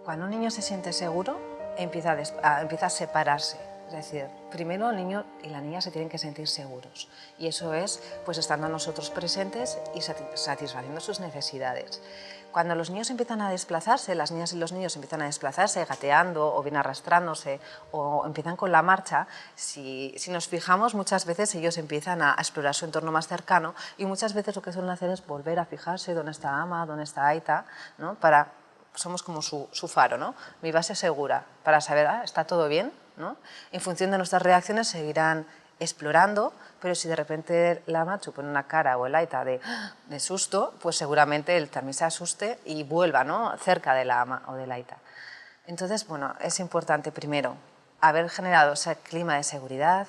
Cuando un niño se siente seguro, empieza a separarse. Es decir, primero el niño y la niña se tienen que sentir seguros. Y eso es pues estando nosotros presentes y satisfaciendo sus necesidades. Cuando los niños empiezan a desplazarse, las niñas y los niños empiezan a desplazarse gateando o bien arrastrándose o empiezan con la marcha, si nos fijamos, muchas veces ellos empiezan a explorar su entorno más cercano y muchas veces lo que suelen hacer es volver a fijarse dónde está ama, dónde está Aita, ¿no? Somos como su faro, ¿no? Mi base segura, para saber, está todo bien, ¿no? En función de nuestras reacciones seguirán explorando, pero si de repente la machu pone una cara o el aita de susto, pues seguramente él también se asuste y vuelva, ¿no? Cerca de la ama o del aita. Entonces, bueno, es importante primero haber generado ese clima de seguridad,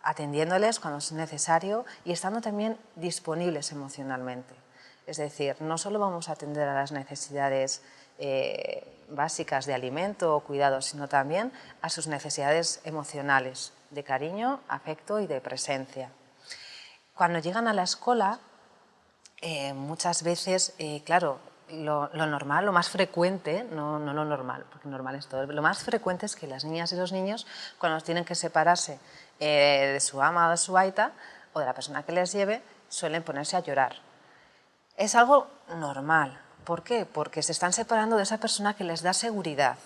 atendiéndoles cuando es necesario y estando también disponibles emocionalmente. Es decir, no solo vamos a atender a las necesidades básicas de alimento o cuidado, sino también a sus necesidades emocionales, de cariño, afecto y de presencia. Cuando llegan a la escuela, muchas veces, claro, lo normal, lo más frecuente, no lo normal, porque normal es todo, lo más frecuente es que las niñas y los niños, cuando tienen que separarse de su ama o de su aita, o de la persona que les lleve, suelen ponerse a llorar. Es algo normal. ¿Por qué? Porque se están separando de esa persona que les da seguridad,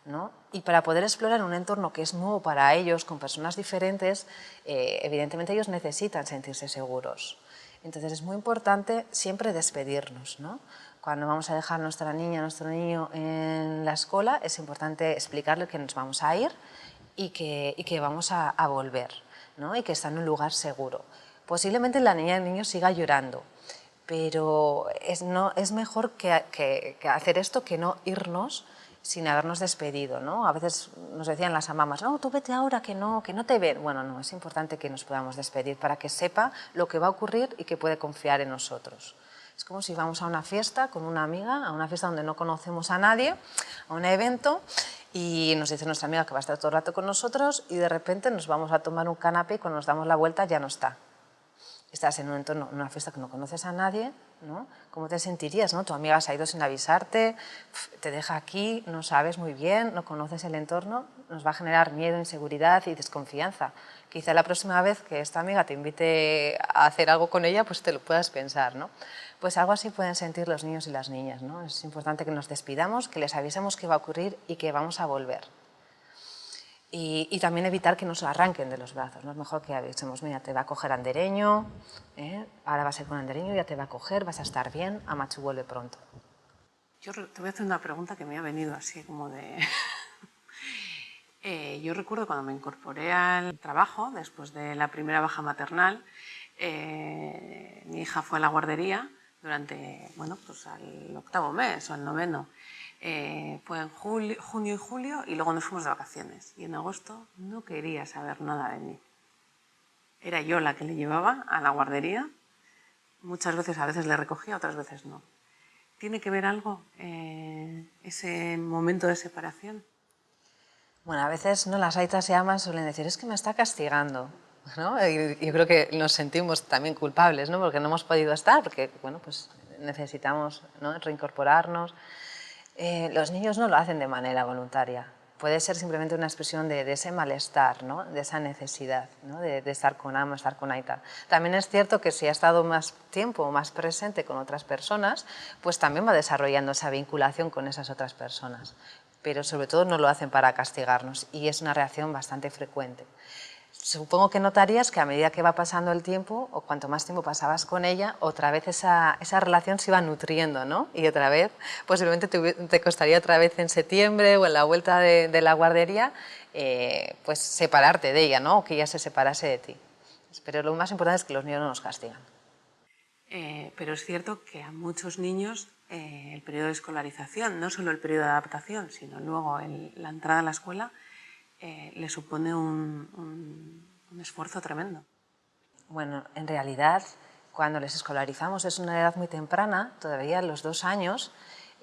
¿no? Y para poder explorar un entorno que es nuevo para ellos, con personas diferentes, evidentemente ellos necesitan sentirse seguros. Entonces es muy importante siempre despedirnos, ¿no? Cuando vamos a dejar a nuestra niña, a nuestro niño en la escuela, es importante explicarle que nos vamos a ir y que vamos a volver, ¿no? Y que está en un lugar seguro. Posiblemente la niña y el niño siga llorando, pero es mejor que hacer esto que no irnos sin habernos despedido, ¿no? A veces nos decían las amamas, no, tú vete ahora que no te ven. Bueno, no, es importante que nos podamos despedir para que sepa lo que va a ocurrir y que puede confiar en nosotros. Es como si vamos a una fiesta con una amiga, a una fiesta donde no conocemos a nadie, a un evento, y nos dice nuestra amiga que va a estar todo el rato con nosotros y de repente nos vamos a tomar un canapé y cuando nos damos la vuelta ya no está. Estás en un entorno, en una fiesta que no conoces a nadie, ¿no? ¿Cómo te sentirías, no? Tu amiga se ha ido sin avisarte, te deja aquí, no sabes muy bien, no conoces el entorno, nos va a generar miedo, inseguridad y desconfianza. Quizá la próxima vez que esta amiga te invite a hacer algo con ella, pues te lo puedas pensar, ¿no? Pues algo así pueden sentir los niños y las niñas, ¿no? Es importante que nos despidamos, que les avisemos qué va a ocurrir y que vamos a volver. Y también evitar que nos arranquen de los brazos, ¿no? Es mejor que avisemos, mira, te va a coger Andereño, ahora vas a ir con Andereño, ya te va a coger, vas a estar bien, Amachu vuelve pronto. Yo te voy a hacer una pregunta que me ha venido así como de... yo recuerdo cuando me incorporé al trabajo, después de la primera baja maternal, mi hija fue a la guardería durante, bueno, pues al 8º mes o al 9º. Fue en junio y julio y luego nos fuimos de vacaciones. Y en agosto no quería saber nada de mí. Era yo la que le llevaba a la guardería. Muchas veces, a veces le recogía, otras veces no. ¿Tiene que ver algo ese momento de separación? Bueno, a veces no, las aitas y amas suelen decir, es que me está castigando, ¿no? Y yo creo que nos sentimos también culpables, ¿no? Porque no hemos podido estar, porque bueno, pues necesitamos, ¿no?, reincorporarnos. Los niños no lo hacen de manera voluntaria. Puede ser simplemente una expresión de ese malestar, ¿no?, de esa necesidad, ¿no?, de estar con ama, estar con aita. También es cierto que si ha estado más tiempo, más presente con otras personas, pues también va desarrollando esa vinculación con esas otras personas. Pero sobre todo no lo hacen para castigarnos y es una reacción bastante frecuente. Supongo que notarías que a medida que va pasando el tiempo, o cuanto más tiempo pasabas con ella, otra vez esa relación se iba nutriendo, ¿no? Y otra vez, posiblemente te costaría otra vez en septiembre o en la vuelta de la guardería, pues separarte de ella, ¿no? O que ella se separase de ti. Pero lo más importante es que los niños no nos castigan. Pero es cierto que a muchos niños el periodo de escolarización, no solo el periodo de adaptación, sino luego la entrada a la escuela, le supone un esfuerzo tremendo. Bueno, en realidad, cuando les escolarizamos es una edad muy temprana, todavía los 2 años,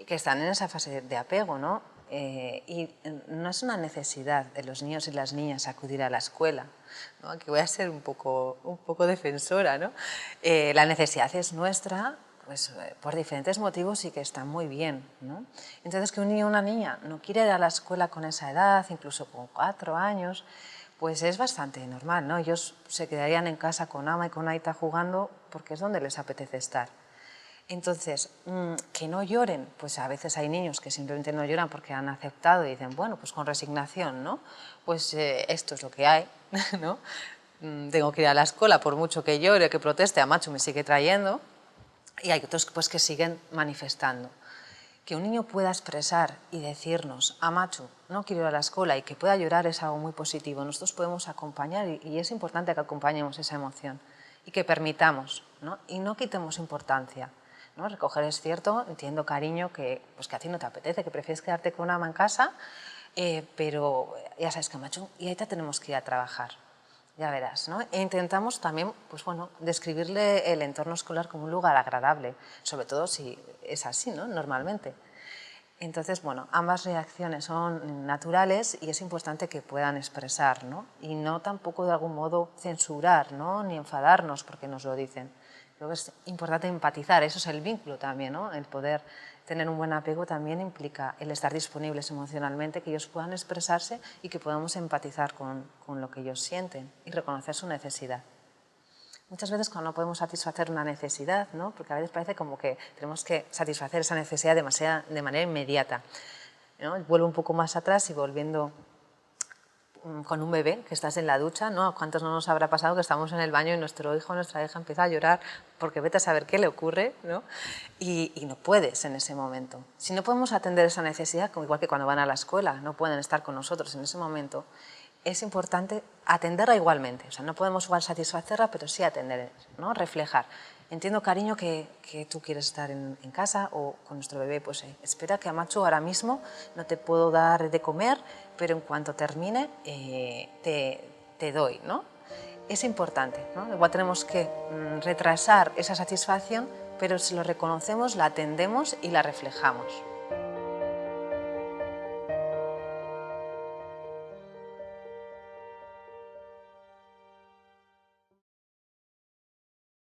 que están en esa fase de apego, ¿no? Y no es una necesidad de los niños y las niñas acudir a la escuela, ¿no? Aquí voy a ser un poco defensora, ¿no? La necesidad es nuestra, pues por diferentes motivos y que está muy bien, ¿no? Entonces, que un niño o una niña no quiere ir a la escuela con esa edad, incluso con 4 años, pues es bastante normal, ¿no? Ellos se quedarían en casa con ama y con aita jugando porque es donde les apetece estar. Entonces, que no lloren, pues a veces hay niños que simplemente no lloran porque han aceptado y dicen, bueno, pues con resignación, ¿no? Pues esto es lo que hay, ¿no? Tengo que ir a la escuela, por mucho que llore, que proteste, a Machu me sigue trayendo. Y hay otros pues, que siguen manifestando. Que un niño pueda expresar y decirnos, a Machu, no quiero ir a la escuela, y que pueda llorar es algo muy positivo. Nosotros podemos acompañar y es importante que acompañemos esa emoción y que permitamos, ¿no? Y no quitemos importancia, ¿no? Recoger es cierto, entiendo, cariño, que, pues, que a ti no te apetece, que prefieres quedarte con ama en casa, pero ya sabes que a Machu y ahorita tenemos que ir a trabajar. Ya verás, ¿no? E intentamos también, pues bueno, describirle el entorno escolar como un lugar agradable, sobre todo si es así, ¿no? Normalmente. Entonces, bueno, ambas reacciones son naturales y es importante que puedan expresar, ¿no? Y no tampoco de algún modo censurar, ¿no? Ni enfadarnos porque nos lo dicen. Creo que es importante empatizar, eso es el vínculo también, ¿no? El poder tener un buen apego también implica el estar disponibles emocionalmente, que ellos puedan expresarse y que podamos empatizar con lo que ellos sienten y reconocer su necesidad. Muchas veces cuando no podemos satisfacer una necesidad, ¿no? Porque a veces parece como que tenemos que satisfacer esa necesidad de manera inmediata, ¿no? Vuelvo un poco más atrás y volviendo con un bebé, que estás en la ducha, ¿no? ¿A cuántos no nos habrá pasado que estamos en el baño y nuestro hijo o nuestra hija empieza a llorar porque vete a saber qué le ocurre, ¿no? Y no puedes en ese momento. Si no podemos atender esa necesidad, como igual que cuando van a la escuela, no pueden estar con nosotros en ese momento, es importante atenderla igualmente. O sea, no podemos igual satisfacerla, pero sí atender, ¿no? Reflejar. Entiendo, cariño, que tú quieres estar en casa o con nuestro bebé, pues espera que a Machu ahora mismo no te puedo dar de comer, pero en cuanto termine te doy, ¿no? Es importante, ¿no? Igual tenemos que retrasar esa satisfacción, pero si lo reconocemos, la atendemos y la reflejamos.